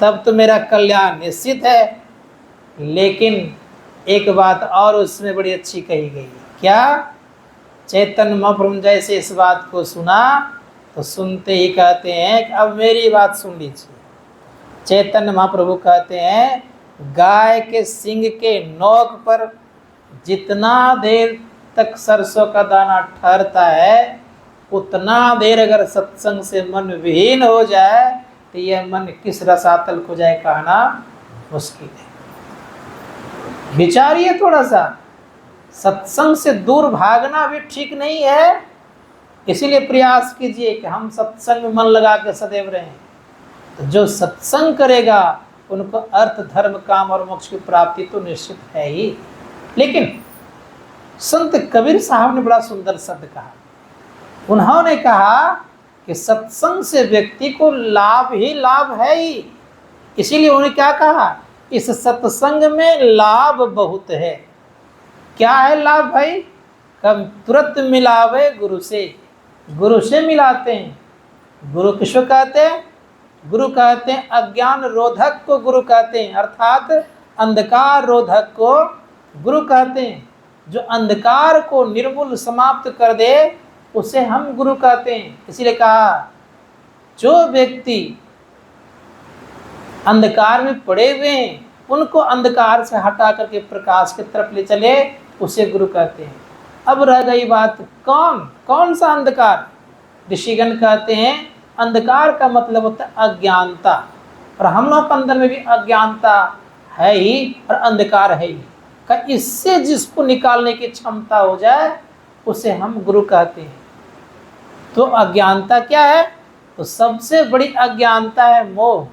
तब तो मेरा कल्याण निश्चित है। लेकिन एक बात और उसमें बड़ी अच्छी कही गई। क्या? चैतन्य महाप्रभु जैसे इस बात को सुना तो सुनते ही कहते हैं कि अब मेरी बात सुन लीजिए। चैतन्य महाप्रभु कहते हैं गाय के सिंग के नोक पर जितना देर तक सरसों का दाना ठहरता है, उतना देर अगर सत्संग से मन विहीन हो जाए तो यह मन किस रसातल को जाए कहना मुश्किल है। विचारिए थोड़ा सा, सत्संग से दूर भागना भी ठीक नहीं है, इसीलिए प्रयास कीजिए कि हम सत्संग में मन लगा कर सदैव रहें। तो जो सत्संग करेगा उनको अर्थ धर्म काम और मोक्ष की प्राप्ति तो निश्चित है ही। लेकिन संत कबीर साहब ने बड़ा सुंदर शब्द कहा। उन्होंने कहा कि सत्संग से व्यक्ति को लाभ ही लाभ है ही। इसीलिए उन्होंने क्या कहा? इस सत्संग में लाभ बहुत है। क्या है लाभ भाई? कब तुरंत मिलावे गुरु से, गुरु से मिलाते हैं। गुरु किसको कहते हैं? गुरु कहते हैं अज्ञान रोधक को गुरु कहते हैं, अर्थात अंधकार रोधक को गुरु कहते हैं। जो अंधकार को निर्मूल समाप्त कर दे उसे हम गुरु कहते हैं। इसीलिए कहा जो व्यक्ति अंधकार में पड़े हुए हैं उनको अंधकार से हटा करके प्रकाश की तरफ ले चले, उसे गुरु कहते हैं। अब रह गई बात कौन सा अंधकार? ऋषिगण कहते हैं अंधकार का मतलब होता है अज्ञानता, और हम लोग के अंदर में भी अज्ञानता है ही और अंधकार है ही। का इससे जिसको निकालने की क्षमता हो जाए उसे हम गुरु कहते हैं। तो अज्ञानता क्या है? तो सबसे बड़ी अज्ञानता है मोह।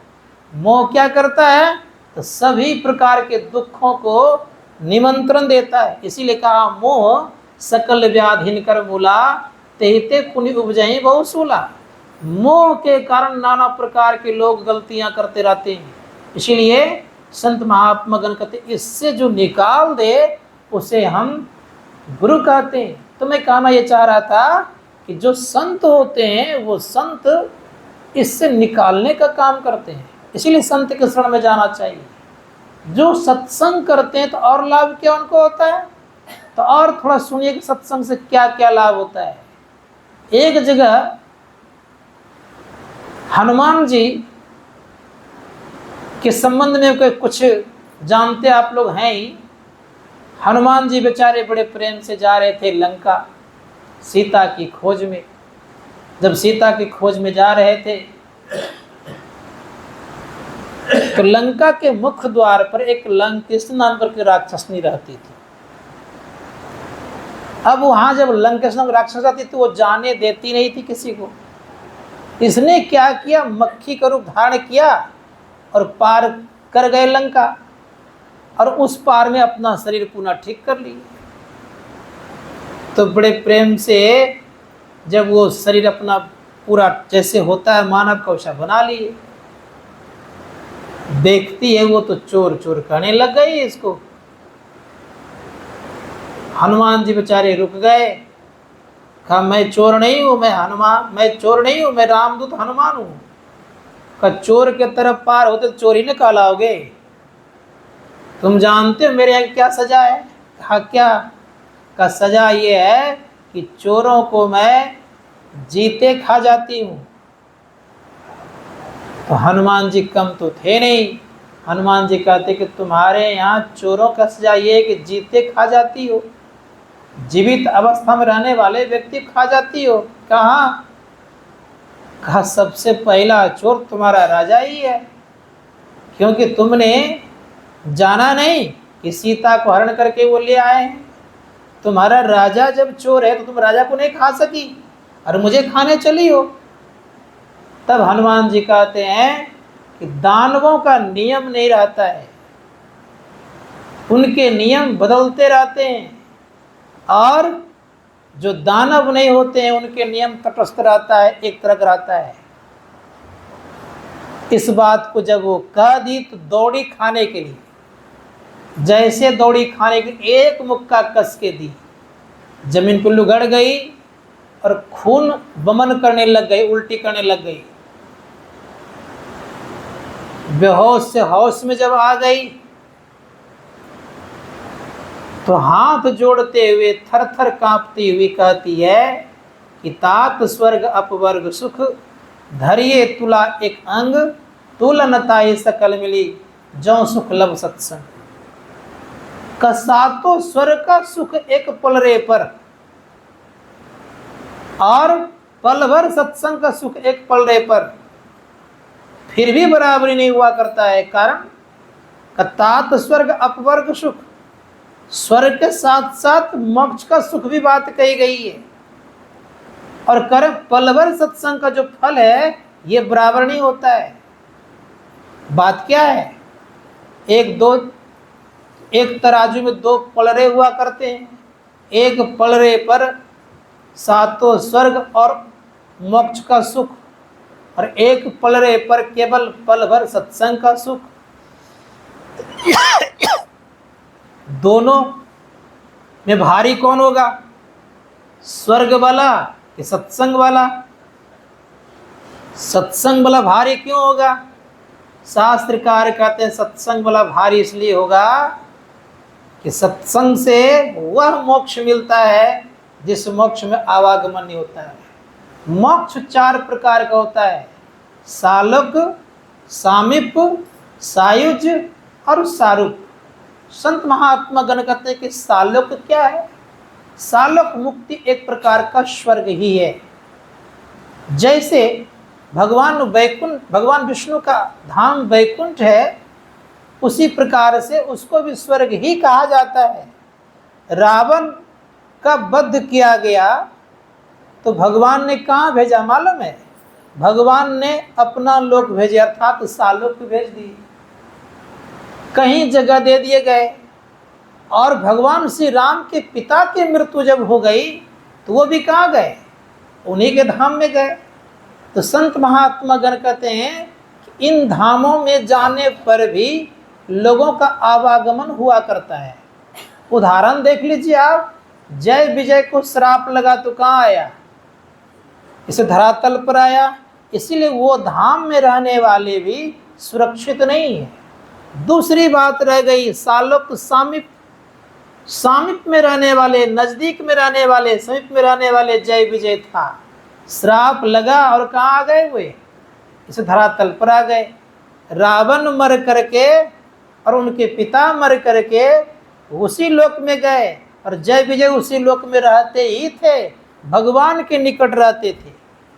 मोह क्या करता है? तो सभी प्रकार के दुखों को निमंत्रण देता है। इसीलिए कहा मोह सकल व्याधिन कर मूला, तेते पुण्य उपजहि बहुसूला। मोह के कारण नाना प्रकार के लोग गलतियां करते रहते हैं। इसीलिए संत महात्मा गण कहते इससे जो निकाल दे उसे हम गुरु कहते हैं। तो मैं कहना ये चाह रहा था कि जो संत होते हैं वो संत इससे निकालने का काम करते हैं, इसीलिए संत के शरण में जाना चाहिए। जो सत्संग करते हैं तो और लाभ क्या उनको होता है? तो और थोड़ा सुनिए कि सत्संग से क्या क्या लाभ होता है। एक जगह हनुमान जी के संबंध में कोई कुछ जानते आप लोग हैं ही। हनुमान जी बेचारे बड़े प्रेम से जा रहे थे लंका सीता की खोज में। जब सीता की खोज में जा रहे थे तो लंका के मुख्य द्वार पर एक लंकेश नाम पर की राक्षसनी रहती थी। अब वहां जब लंकेश नाम राक्षस रहती थी वो जाने देती नहीं थी किसी को। इसने क्या किया? मक्खी का रूप धारण किया और पार कर गए लंका, और उस पार में अपना शरीर पुनः ठीक कर लिया। तो बड़े प्रेम से जब वो शरीर अपना पूरा जैसे होता है मानव का वैसा बना लिए, देखती है वो तो चोर चोर कहने लग गई इसको। हनुमान जी बेचारे रुक गए, कहा मैं चोर नहीं हूँ, मैं चोर नहीं हूँ, मैं रामदूत हनुमान हूँ। कहा चोर के तरफ पार होते तो चोर ही न कहलाओगे, तुम जानते हो मेरे यहाँ क्या सजा है? कहा क्या? का सजा ये है कि चोरों को मैं जीते खा जाती हूँ। तो हनुमान जी कम तो थे नहीं। हनुमान जी कहते कि तुम्हारे यहाँ चोरों का सजा ये है कि जीते खा जाती हो, जीवित अवस्था में रहने वाले व्यक्ति खा जाती हो। कहाँ? कहा सबसे पहला चोर तुम्हारा राजा ही है, क्योंकि तुमने जाना नहीं कि सीता को हरण करके वो ले आए हैं। तुम्हारा राजा जब चोर है तो तुम राजा को नहीं खा सकी और मुझे खाने चली हो। तब हनुमान जी कहते हैं कि दानवों का नियम नहीं रहता है, उनके नियम बदलते रहते हैं, और जो दानव नहीं होते हैं उनके नियम तटस्थ रहता है, एक तरह रहता है। इस बात को जब वो कह दी तो दौड़ी खाने के लिए। जैसे दौड़ी खाने के लिए एक मुक्का कस के दी, जमीन पर लुढ़क गई और खून वमन करने लग गई, उल्टी करने लग गई। बेहोश से होश में जब आ गई तो हाथ जोड़ते हुए थर थर कांपती हुई कहती है कि तात स्वर्ग अपवर्ग सुख, धरिए तुला एक अंग, तुलनताई सकल मिली, जौ सुख लब सत्संग। कसातो स्वर्ग का सुख एक पलरे पर और पल भर सत्संग का सुख एक पलरे पर, फिर भी बराबरी नहीं हुआ करता है। कारण तात स्वर्ग अपवर्ग सुख, स्वर्ग के साथ साथ मोक्ष का सुख भी बात कही गई है। और कर पल भर सत्संग का जो फल है ये बराबर नहीं होता है। बात क्या है? एक तराजू में दो पलरे हुआ करते हैं, एक पलरे पर सातों स्वर्ग और मोक्ष का सुख, और एक पलरे पर केवल पल भर सत्संग का सुख। दोनों में भारी कौन होगा? स्वर्ग वाला कि सत्संग वाला? सत्संग वाला भारी क्यों होगा? शास्त्रकार कहते हैं सत्संग वाला भारी इसलिए होगा कि सत्संग से वह मोक्ष मिलता है जिस मोक्ष में आवागमन नहीं होता है। मोक्ष 4 प्रकार का होता है: सालोक, सामीप, सायुज और सारूप। संत महात्मा गण कहते हैं कि सालोक क्या है? सालोक मुक्ति एक प्रकार का स्वर्ग ही है। जैसे भगवान विष्णु का धाम वैकुंठ है, उसी प्रकार से उसको भी स्वर्ग ही कहा जाता है। रावण का वध किया गया तो भगवान ने कहाँ भेजा मालूम है? भगवान ने अपना लोक भेजे, अर्थात सालोक भेज दिए, कहीं जगह दे दिए गए। और भगवान श्री राम के पिता की मृत्यु जब हो गई तो वो भी कहाँ गए? उन्हीं के धाम में गए। तो संत महात्मा गण कहते हैं कि इन धामों में जाने पर भी लोगों का आवागमन हुआ करता है। उदाहरण देख लीजिए आप, जय विजय को श्राप लगा तो कहाँ आया? इसे धरातल पर आया। इसीलिए वो धाम में रहने वाले भी सुरक्षित नहीं है। दूसरी बात रह गई सालोक सामीप। सामीप में रहने वाले, नजदीक में रहने वाले, समीप में रहने वाले जय विजय था, श्राप लगा और कहाँ आ गए हुए? इसे धरातल पर आ गए। रावण मर करके और उनके पिता मर करके उसी लोक में गए, और जय विजय उसी लोक में रहते ही थे, भगवान के निकट रहते थे,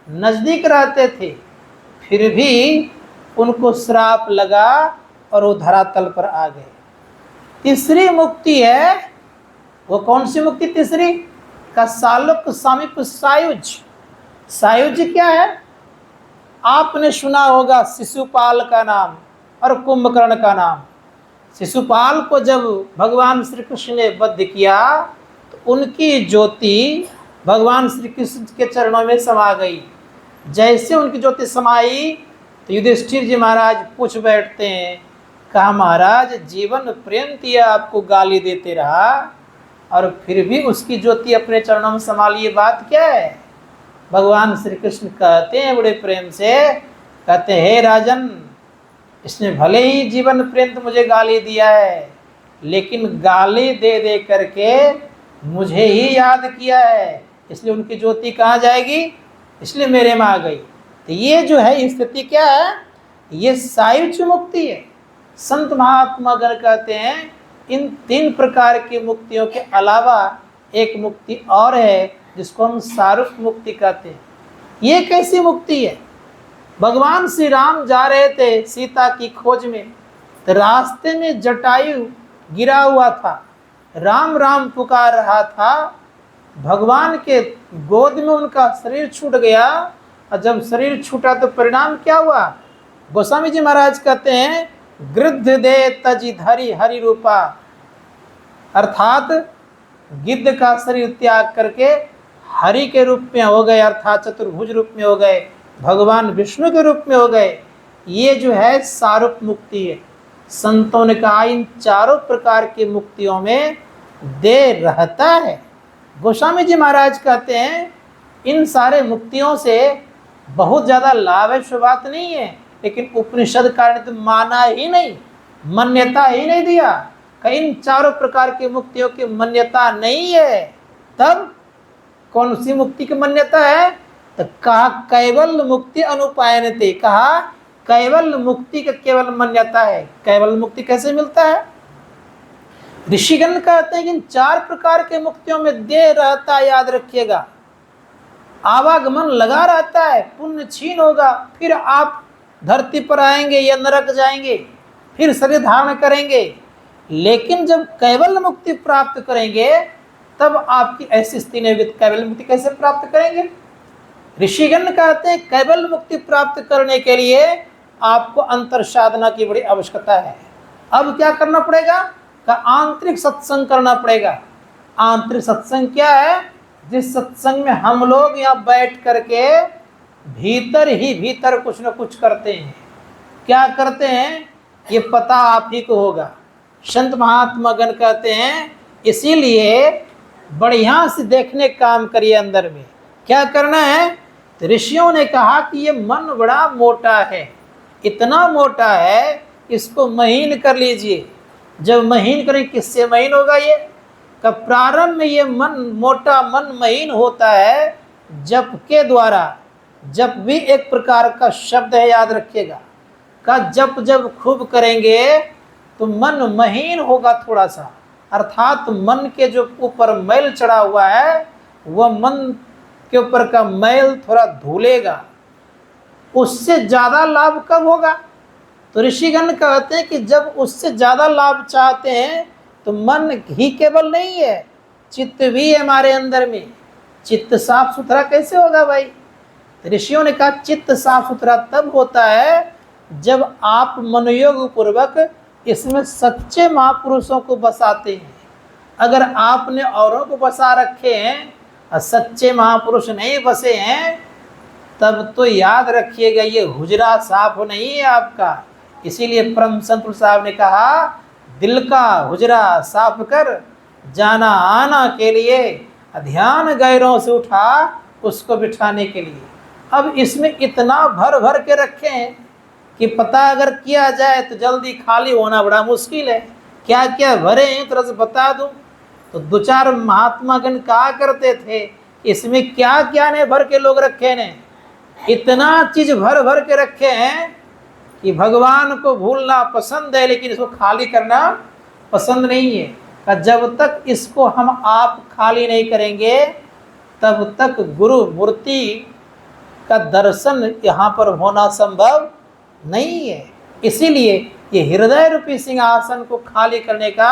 नजदीक रहते थे, फिर भी उनको श्राप लगा और वो धरातल पर आ गए। तीसरी मुक्ति है, वो कौन सी मुक्ति? तीसरी का सालोक सामीप सायुज। सायुज क्या है? आपने सुना होगा शिशुपाल का नाम और कुंभकर्ण का नाम। शिशुपाल को जब भगवान श्री कृष्ण ने वध किया तो उनकी ज्योति भगवान श्री कृष्ण के चरणों में समा गई। जैसे उनकी ज्योति समाई तो युधिष्ठिर जी महाराज पूछ बैठते हैं, कहा महाराज जीवन पर्यंत यह आपको गाली देते रहा और फिर भी उसकी ज्योति अपने चरणों में समा ली, बात क्या है? भगवान श्री कृष्ण कहते हैं बड़े प्रेम से, कहते हैं हे राजन, इसने भले ही जीवन पर्यंत मुझे गाली दिया है, लेकिन गाली दे दे करके मुझे ही याद किया है, इसलिए उनकी ज्योति कहाँ जाएगी, इसलिए मेरे में आ गई। तो ये जो है स्थिति क्या है, ये सायुज मुक्ति है। संत महात्मा गण कहते हैं इन 3 प्रकार की मुक्तियों के अलावा एक मुक्ति और है जिसको हम सारूप मुक्ति कहते हैं। ये कैसी मुक्ति है? भगवान श्री राम जा रहे थे सीता की खोज में, तो रास्ते में जटायु गिरा हुआ था, राम राम पुकार रहा था, भगवान के गोद में उनका शरीर छूट गया। और जब शरीर छूटा तो परिणाम क्या हुआ? गोस्वामी जी महाराज कहते हैं गृद्ध दे तज धरि हरि रूपा, अर्थात गिद्ध का शरीर त्याग करके हरि के रूप में हो गए, अर्थात चतुर्भुज रूप में हो गए, भगवान विष्णु के रूप में हो गए। ये जो है सारूप मुक्ति है। संतों ने कहा इन चारों प्रकार की मुक्तियों में दे रहता है। गोस्वामी जी महाराज कहते हैं इन सारे मुक्तियों से बहुत ज़्यादा लाभ है, सो बात नहीं है, लेकिन उपनिषद कारण तो माना ही नहीं, मान्यता ही नहीं दिया कि इन चारों प्रकार की मुक्तियों की मान्यता नहीं है। तब कौन सी मुक्ति की मान्यता है? तो कहा कैवल मुक्ति अनुपायनते, कहा कैवल मुक्ति का केवल मान्यता है। कैवल मुक्ति कैसे मिलता है? ऋषिगण कहते हैं कि इन 4 प्रकार के मुक्तियों में दे रहता है, याद रखिएगा, आवागमन लगा रहता है, पुण्य छीन होगा, फिर आप धरती पर आएंगे या नरक जाएंगे, फिर शरीर धारण करेंगे। लेकिन जब कैवल मुक्ति प्राप्त करेंगे तब आपकी ऐसी स्थिति नहीं होगी। कैवल मुक्ति कैसे प्राप्त करेंगे? ऋषिगण कहते हैं कैवल मुक्ति प्राप्त करने के लिए आपको अंतर साधना की बड़ी आवश्यकता है। अब क्या करना पड़ेगा? का आंतरिक सत्संग करना पड़ेगा। आंतरिक सत्संग क्या है? जिस सत्संग में हम लोग यहाँ बैठ करके भीतर ही भीतर कुछ न कुछ करते हैं। क्या करते हैं ये पता आप ही को होगा। संत महात्मा गण कहते हैं इसीलिए बढ़िया से देखने काम करिए अंदर में क्या करना है। तो ऋषियों ने कहा कि ये मन बड़ा मोटा है, इतना मोटा है, इसको महीन कर लीजिए। जब महीन करें, किससे महीन होगा ये? कब प्रारंभ में ये मन मोटा, मन महीन होता है जप के द्वारा। जप भी एक प्रकार का शब्द है, याद रखिएगा। का जप जब खूब करेंगे तो मन महीन होगा थोड़ा सा, अर्थात मन के जो ऊपर मैल चढ़ा हुआ है वह मन के ऊपर का मैल थोड़ा धुलेगा। उससे ज़्यादा लाभ कब होगा? तो ऋषिगण कहते हैं कि जब उससे ज़्यादा लाभ चाहते हैं तो मन ही केवल नहीं है, चित्त भी है हमारे अंदर में। चित्त साफ सुथरा कैसे होगा भाई? ऋषियों ने कहा चित्त साफ सुथरा तब होता है जब आप मनोयोग पूर्वक इसमें सच्चे महापुरुषों को बसाते हैं। अगर आपने औरों को बसा रखे हैं और सच्चे महापुरुष नहीं बसे हैं तब तो याद रखिएगा ये हुजरा साफ नहीं है आपका। इसीलिए परम संत साहब ने कहा दिल का हुजरा साफ कर, जाना आना के लिए ध्यान गैरों से उठा उसको बिठाने के लिए। अब इसमें इतना भर भर के रखे हैं कि पता अगर किया जाए तो जल्दी खाली होना बड़ा मुश्किल है। क्या क्या भरे हैं तरह से बता दूं तो 2-4 महात्मा गण कहा करते थे इसमें क्या क्या ने भर के लोग रखे ने। इतना चीज भर भर के रखे हैं कि भगवान को भूलना पसंद है लेकिन इसको खाली करना पसंद नहीं है। जब तक इसको हम आप खाली नहीं करेंगे तब तक गुरु मूर्ति का दर्शन यहाँ पर होना संभव नहीं है। इसीलिए ये हृदय रूपी सिंहासन को खाली करने का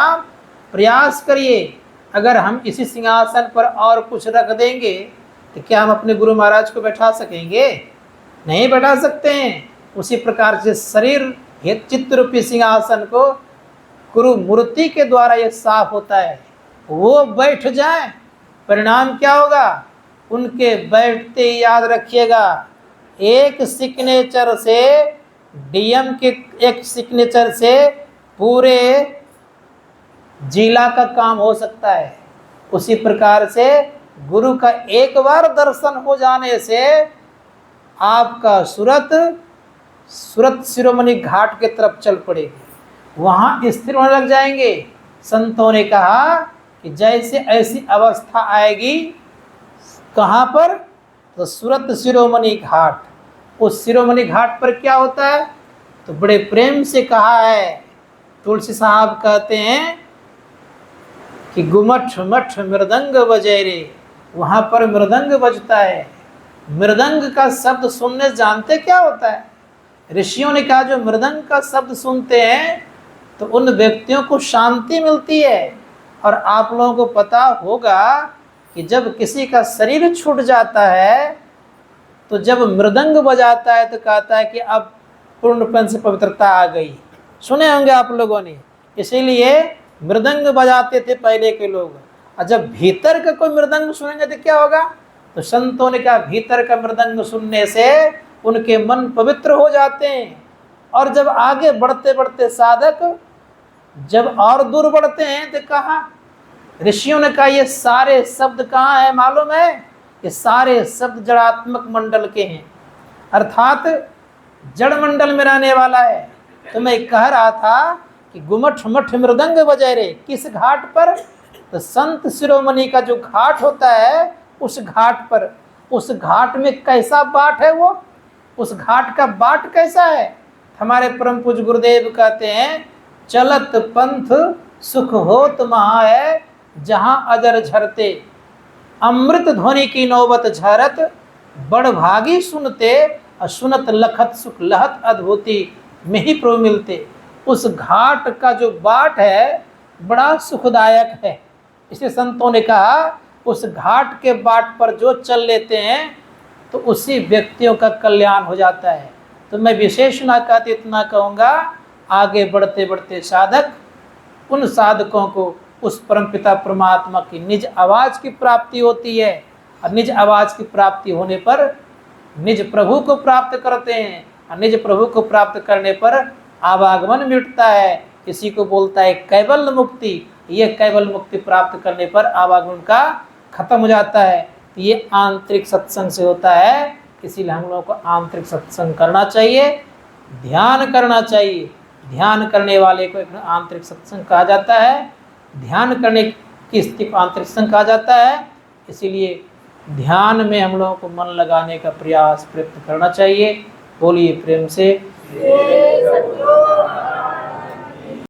प्रयास करिए। अगर हम इसी सिंहासन पर और कुछ रख देंगे तो क्या हम अपने गुरु महाराज को बैठा सकेंगे? नहीं बैठा सकते हैं। उसी प्रकार से शरीर ये चित्त रूपी सिंहासन को गुरु मूर्ति के द्वारा ये साफ होता है। वो बैठ जाए परिणाम क्या होगा? उनके बैठते ही याद रखिएगा एक सिग्नेचर से डीएम के एक सिग्नेचर से पूरे जिला का काम हो सकता है। उसी प्रकार से गुरु का एक बार दर्शन हो जाने से आपका सूरत शिरोमणि घाट के तरफ चल पड़ेगी, वहाँ स्थिर होने लग जाएंगे। संतों ने कहा कि जैसे ऐसी अवस्था आएगी, कहाँ पर? तो सूरत शिरोमणि घाट। उस शिरोमणि घाट पर क्या होता है? तो बड़े प्रेम से कहा है, तुलसी साहब कहते हैं कि गुमठ मठ मृदंग बजे रे, वहाँ पर मृदंग बजता है। मृदंग का शब्द सुनने जानते क्या होता है? ऋषियों ने कहा जो मृदंग का शब्द सुनते हैं तो उन व्यक्तियों को शांति मिलती है। और आप लोगों को पता होगा कि जब किसी का शरीर छूट जाता है तो जब मृदंग बजाता है तो कहता है कि अब पूर्णपन से पवित्रता आ गई। सुने होंगे आप लोगों ने, इसीलिए मृदंग बजाते थे पहले के लोग। और जब भीतर का कोई मृदंग सुनेंगे तो क्या होगा? तो संतों ने कहा भीतर का मृदंग सुनने से उनके मन पवित्र हो जाते हैं। और जब आगे बढ़ते बढ़ते साधक जब और दूर बढ़ते हैं तो कहा, ऋषियों ने कहा ये सारे शब्द कहाँ है मालूम है? ये सारे शब्द जड़ात्मक मंडल के हैं, अर्थात जड़ मंडल में रहने वाला है। तो मैं कह रहा था कि गुमठ मठ मृदंग बजे रे, किस घाट पर? तो संत शिरोमणि का जो घाट होता है उस घाट पर। उस घाट में कैसा बाट है वो? उस घाट का बाट कैसा है? हमारे परम पूज्य गुरुदेव कहते हैं, चलत पंथ सुख होत महा है, जहाँ अजर झरते अमृत ध्वनि की नौबत झरत, बड़ भागी सुनते सुनत लखत सुख लहत अद्भुति में ही प्रभु मिलते। उस घाट का जो बाट है बड़ा सुखदायक है। इसलिए संतों ने कहा उस घाट के बाट पर जो चल लेते हैं तो उसी व्यक्तियों का कल्याण हो जाता है। तो मैं विशेष ना कहते इतना कहूँगा, आगे बढ़ते बढ़ते साधक उन साधकों को उस परमपिता परमात्मा की निज आवाज़ की प्राप्ति होती है। और निज आवाज़ की प्राप्ति होने पर निज प्रभु को प्राप्त करते हैं। और निज प्रभु को प्राप्त करने पर आवागमन मिटता है। इसी को बोलता है कैवल्य मुक्ति। ये कैवल्य मुक्ति प्राप्त करने पर आवागमन का खत्म हो जाता है। तो ये आंतरिक सत्संग से होता है। इसीलिए हम लोगों को आंतरिक सत्संग करना चाहिए, ध्यान करना चाहिए। ध्यान करने वाले को एक आंतरिक सत्संग कहा जाता है। ध्यान करने की स्थिति को आंतरिक सत्संग कहा जाता है। इसीलिए ध्यान में हम लोगों को मन लगाने का प्रयास प्रयत्न करना चाहिए। बोलिए प्रेम से।